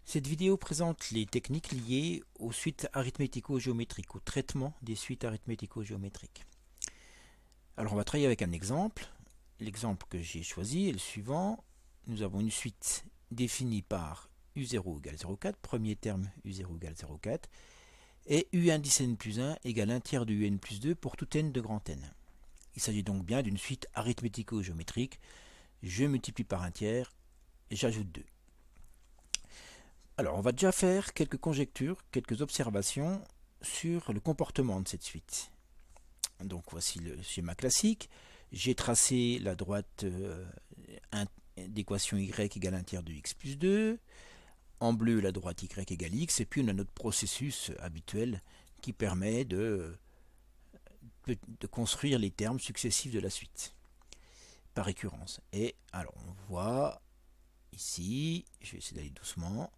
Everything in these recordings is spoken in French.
Cette vidéo présente les techniques liées aux suites arithmético-géométriques, au traitement des suites arithmético-géométriques. Alors on va travailler avec un exemple. L'exemple que j'ai choisi est le suivant. Nous avons une suite définie par U0 égale 0,4, premier terme U0 égale 0,4, et U indice n plus 1 égale 1 tiers de Un plus 2 pour tout n de grand N. Il s'agit donc bien d'une suite arithmético-géométrique. Je multiplie par un tiers et j'ajoute 2. Alors, on va déjà faire quelques conjectures, quelques observations sur le comportement de cette suite. Donc, voici le schéma classique. J'ai tracé la droite d'équation y égale 1 tiers de x plus 2. En bleu, la droite y égale x. Et puis, on a notre processus habituel qui permet de construire les termes successifs de la suite par récurrence. Et alors, on voit ici, je vais essayer d'aller doucement,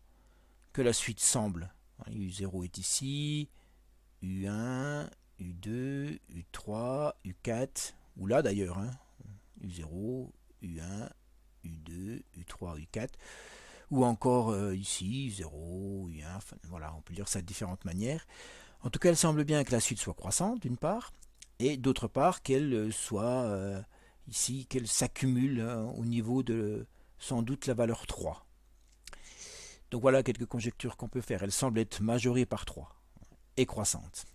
que la suite semble. U0 est ici, U1, U2, U3, U4, ou là d'ailleurs, U0, U1, U2, U3, U4, ou encore ici, U0, U1, enfin, voilà, on peut dire ça de différentes manières. En tout cas, il semble bien que la suite soit croissante, d'une part, et d'autre part, qu'elle soit ici, qu'elle s'accumule au niveau de, sans doute, la valeur 3. Donc voilà quelques conjectures qu'on peut faire. Elle semble être majorée par 3 et croissante.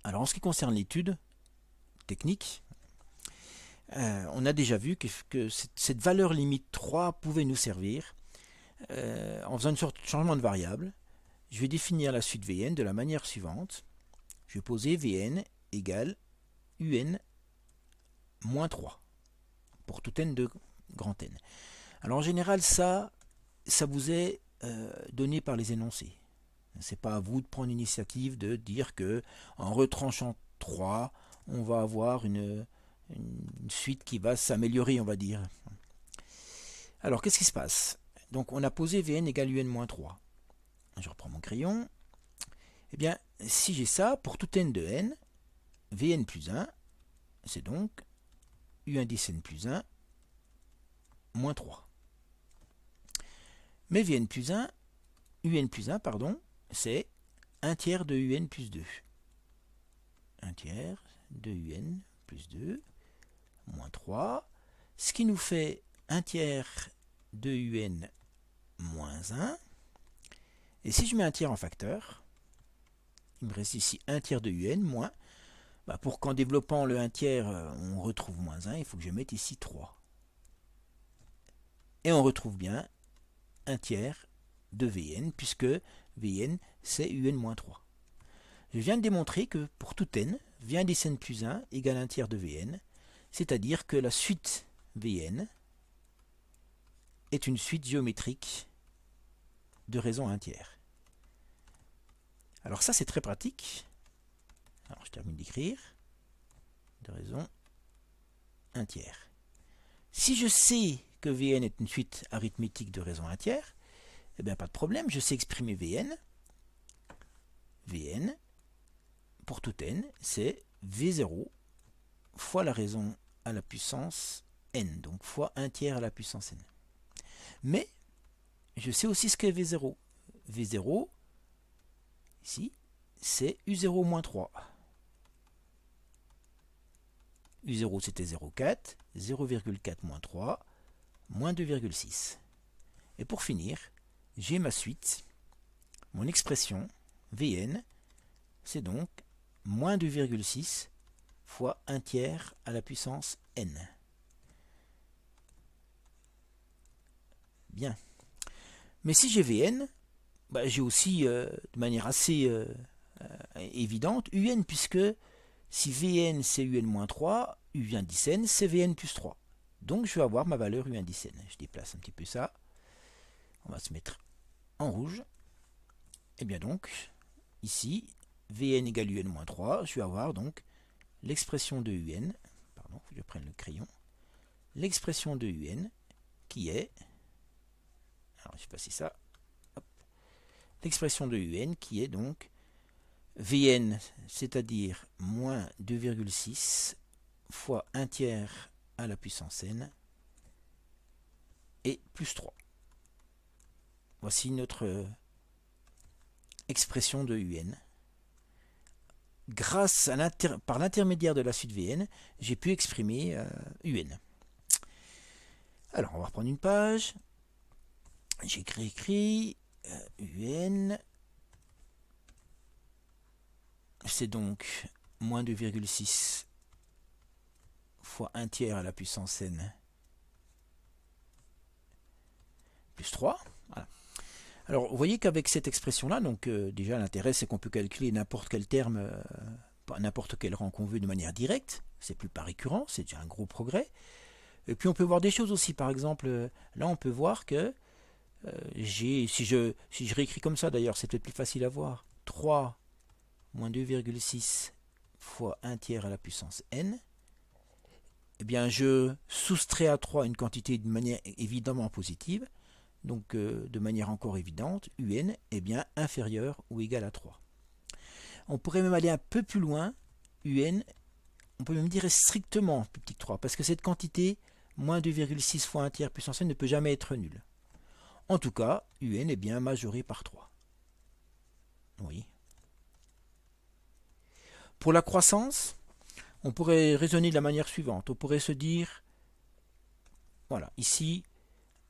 Alors en ce qui concerne l'étude technique, on a déjà vu que cette valeur limite 3 pouvait nous servir en faisant une sorte de changement de variable. Je vais définir la suite Vn de la manière suivante. Je vais poser Vn égale Un moins 3 pour tout n de grand N. Alors en général, ça vous est donné par les énoncés. C'est pas à vous de prendre l'initiative de dire que en retranchant 3, on va avoir une suite qui va s'améliorer, on va dire. Alors, qu'est-ce qui se passe? Donc, on a posé Vn égale Un-3. Je reprends mon crayon. Eh bien, si j'ai ça, pour tout n de n, Vn plus 1, c'est donc U indice n plus 1 moins 3. Mais Vn plus 1, Un plus 1, pardon, c'est 1 tiers de Un plus 2. 1 tiers de Un plus 2 moins 3, ce qui nous fait 1 tiers de Un moins 1. Et si je mets un tiers en facteur, il me reste ici 1 tiers de Un moins. Pour qu'en développant le 1 tiers, on retrouve moins 1, il faut que je mette ici 3. Et on retrouve bien 1 tiers de Vn, puisque Vn, c'est Un moins 3. Je viens de démontrer que pour tout n, V indice n plus 1 égale 1 tiers de Vn, c'est-à-dire que la suite Vn est une suite géométrique de raison 1 tiers. Alors ça, c'est très pratique. Alors je termine d'écrire. De raison 1 tiers. Si je sais que Vn est une suite arithmétique de raison 1 tiers, eh bien pas de problème, je sais exprimer Vn. Vn, pour tout n, c'est V0 fois la raison à la puissance n, donc fois 1 tiers à la puissance n. Mais je sais aussi ce qu'est V0. V0, ici, c'est U0 moins 3. U0 c'était 0,4, 0,4 moins 3, moins 2,6. Et pour finir, j'ai ma suite, mon expression, Vn, c'est donc moins 2,6 fois 1 tiers à la puissance n. Bien. Mais si j'ai Vn, j'ai aussi, de manière assez évidente, Un, puisque si Vn c'est Un-3, U indice n c'est Vn plus 3. Donc je vais avoir ma valeur U indice n. Je déplace un petit peu ça. On va se mettre en rouge. Et bien donc, ici, Vn égale Un-3, je vais avoir donc l'expression de Un, pardon, faut que je prenne le crayon, l'expression de Un qui est, alors je vais passer ça, l'expression de Un qui est donc Vn, c'est-à-dire moins 2,6 fois 1 tiers à la puissance n et plus 3. voici notre expression de UN. Grâce à par l'intermédiaire de la suite VN, j'ai pu exprimer UN. Alors, on va reprendre une page. J'ai écrit UN. C'est donc moins 2,6 fois 1 tiers à la puissance n plus 3. Voilà. Alors, vous voyez qu'avec cette expression-là, donc déjà l'intérêt c'est qu'on peut calculer n'importe quel terme, n'importe quel rang qu'on veut de manière directe. C'est plus par récurrent, c'est déjà un gros progrès. Et puis on peut voir des choses aussi. Par exemple, là on peut voir que si je réécris comme ça d'ailleurs, c'est peut-être plus facile à voir. 3 moins 2,6 fois 1 tiers à la puissance n. Eh bien, je soustrais à 3 une quantité de manière évidemment positive. Donc, de manière encore évidente, UN est bien inférieur ou égal à 3. On pourrait même aller un peu plus loin. UN, on peut même dire est strictement plus petit que 3, parce que cette quantité, moins 2,6 fois 1 tiers puissance n, ne peut jamais être nulle. En tout cas, UN est bien majoré par 3. Oui. Pour la croissance, on pourrait raisonner de la manière suivante. On pourrait se dire, voilà, ici,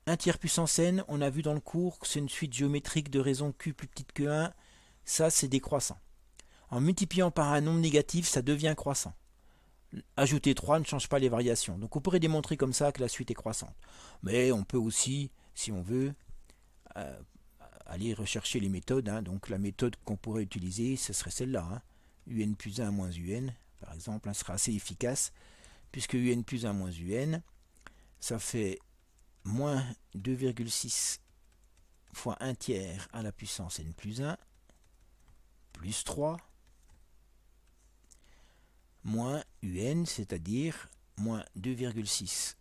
1 tiers puissance n, on a vu dans le cours que c'est une suite géométrique de raison q plus petite que 1. Ça, c'est décroissant. En multipliant par un nombre négatif, ça devient croissant. Ajouter 3 ne change pas les variations. Donc on pourrait démontrer comme ça que la suite est croissante. Mais on peut aussi, si on veut, aller rechercher les méthodes. Donc la méthode qu'on pourrait utiliser, ce serait celle-là. UN plus 1 moins UN, par exemple, sera assez efficace, puisque UN plus 1 moins UN, ça fait moins 2,6 fois 1 tiers à la puissance n plus 1, plus 3, moins UN, c'est-à-dire moins 2,6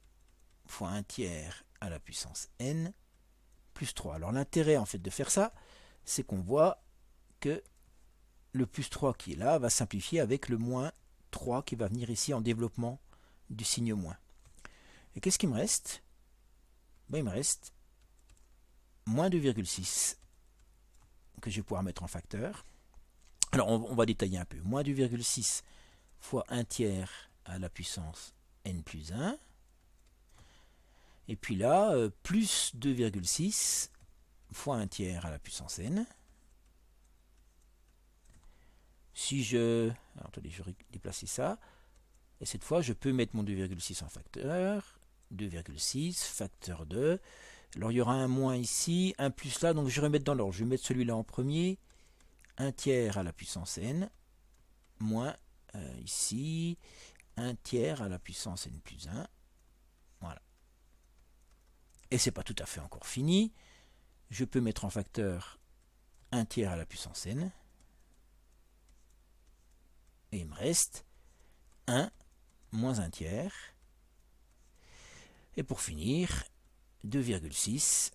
fois 1 tiers à la puissance n, plus 3. Alors l'intérêt en fait de faire ça, c'est qu'on voit que le plus 3 qui est là va simplifier avec le moins 3 qui va venir ici en développement du signe moins. Et qu'est-ce qu'il me reste? Il me reste moins 2,6 que je vais pouvoir mettre en facteur. Alors on va détailler un peu. Moins 2,6 fois 1 tiers à la puissance n plus 1. Et puis là, plus 2,6 fois 1 tiers à la puissance n. Si je... Alors, attendez, je vais déplacer ça. Et cette fois, je peux mettre mon 2,6 en facteur. 2,6, facteur 2. Alors, il y aura un moins ici, un plus là. Donc, je vais remettre dans l'ordre. Je vais mettre celui-là en premier. 1 tiers à la puissance n. Moins, ici, 1 tiers à la puissance n plus 1. Voilà. Et c'est pas tout à fait encore fini. Je peux mettre en facteur 1 tiers à la puissance n. Et il me reste 1 moins 1 tiers. Et pour finir, 2,6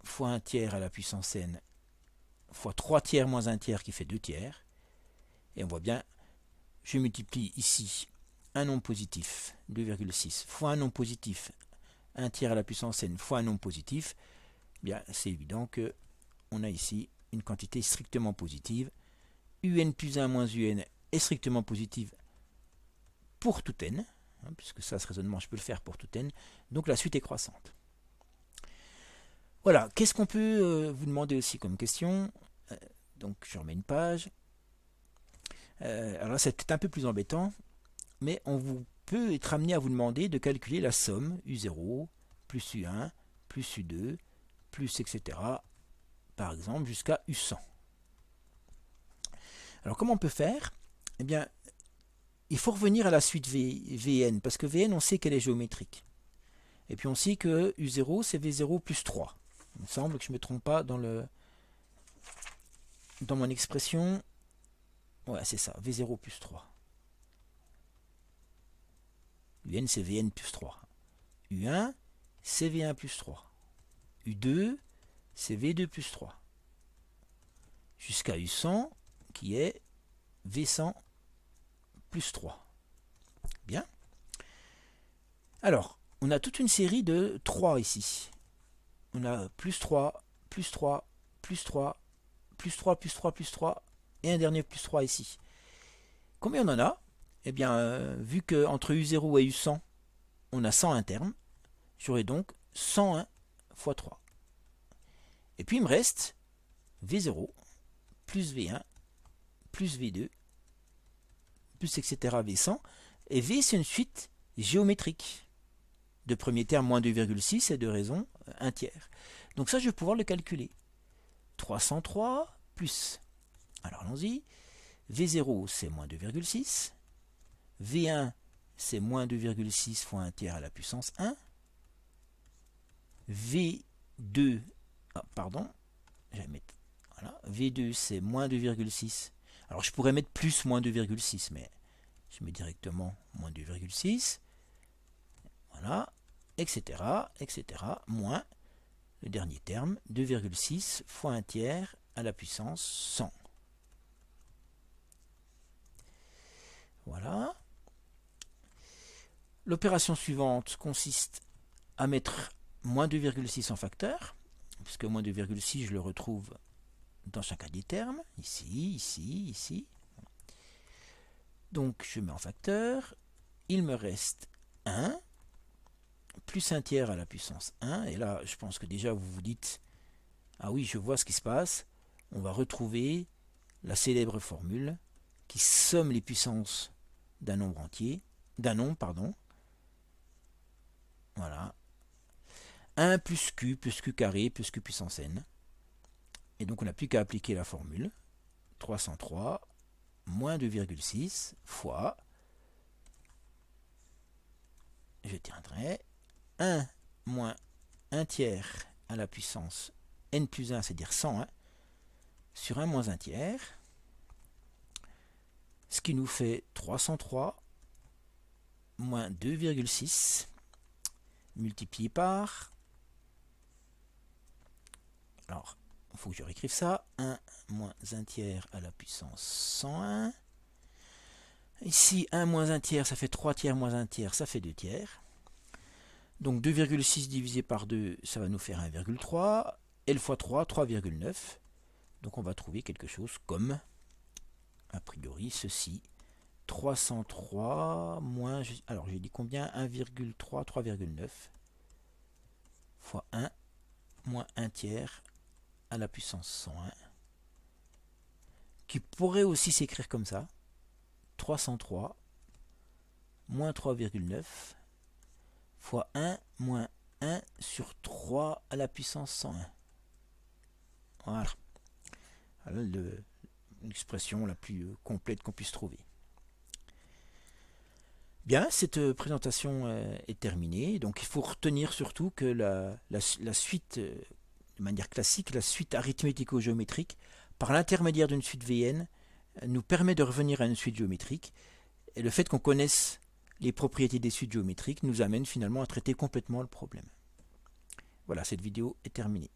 fois 1 tiers à la puissance n fois 3 tiers moins 1 tiers qui fait 2 tiers. Et on voit bien, je multiplie ici un nombre positif, 2,6, fois un nombre positif, 1 tiers à la puissance n fois un nombre positif. Bien, c'est évident que on a ici une quantité strictement positive. UN plus 1 moins UN est strictement positive pour tout n, puisque ça, ce raisonnement, je peux le faire pour tout n. Donc la suite est croissante. Voilà, qu'est-ce qu'on peut vous demander aussi comme question? Donc je remets une page. Alors là, c'est peut-être un peu plus embêtant, mais on peut être amené à vous demander de calculer la somme U0 plus U1 plus U2 plus etc. par exemple jusqu'à U100. Alors comment on peut faire? Eh bien, il faut revenir à la suite Vn, parce que Vn, on sait qu'elle est géométrique. Et puis on sait que U0, c'est V0 plus 3. Il me semble que je ne me trompe pas dans mon expression. Ouais, c'est ça, V0 plus 3. Un, c'est Vn plus 3. U1, c'est V1 plus 3. U2, c'est V2 plus 3. Jusqu'à U100, qui est V100 plus 3. Bien. Alors, on a toute une série de 3 ici. On a plus 3, plus 3, plus 3, plus 3, plus 3, plus 3, et un dernier plus 3 ici. Combien on en a? Eh bien, vu qu'entre U0 et U100, on a 101 termes, j'aurai donc 101 fois 3. Et puis il me reste V0, plus V1, plus V2, plus etc. V100. Et V, c'est une suite géométrique. De premier terme, moins 2,6 et de raison, 1 tiers. Donc ça, je vais pouvoir le calculer. 303 plus. Alors allons-y. V0, c'est moins 2,6. V1, c'est moins 2,6 fois 1 tiers à la puissance 1. V2, pardon, je vais mettre, voilà, V2, c'est moins 2,6. Alors je pourrais mettre plus moins 2,6, mais je mets directement moins 2,6. Voilà, etc., etc., moins le dernier terme, 2,6 fois 1 tiers à la puissance 100. Voilà. L'opération suivante consiste à mettre moins 2,6 en facteur, puisque moins 2,6, je le retrouve dans chacun des termes, ici, ici, ici. Donc je mets en facteur, il me reste 1, plus 1 tiers à la puissance 1, et là je pense que déjà vous vous dites, ah oui, je vois ce qui se passe, on va retrouver la célèbre formule qui somme les puissances d'un nombre entier, d'un nombre, pardon. Voilà. 1 plus Q carré plus Q puissance n. Et donc on n'a plus qu'à appliquer la formule. 303 moins 2,6 fois, je tiendrai 1 moins 1 tiers à la puissance n plus 1, c'est-à-dire 101, sur 1 moins 1 tiers, ce qui nous fait 303 moins 2,6 multiplié par, alors il faut que je réécrive ça, 1 moins 1 tiers à la puissance 101. Ici, 1 moins 1 tiers, ça fait 3 tiers moins 1 tiers, ça fait 2 tiers. Donc 2,6 divisé par 2, ça va nous faire 1,3. L fois 3, 3,9. Donc on va trouver quelque chose comme, a priori, ceci. 303 moins, alors j'ai dit combien? 1,3, 3,9 fois 1 moins 1 tiers à la puissance 101, qui pourrait aussi s'écrire comme ça, 303 moins 3,9 fois 1 moins 1 sur 3 à la puissance 101. Voilà. L'expression la plus complète qu'on puisse trouver. Bien, cette présentation est terminée. Donc il faut retenir surtout que la suite, de manière classique, la suite arithmético-géométrique, par l'intermédiaire d'une suite Vn, nous permet de revenir à une suite géométrique. Et le fait qu'on connaisse les propriétés des suites géométriques nous amène finalement à traiter complètement le problème. Voilà, cette vidéo est terminée.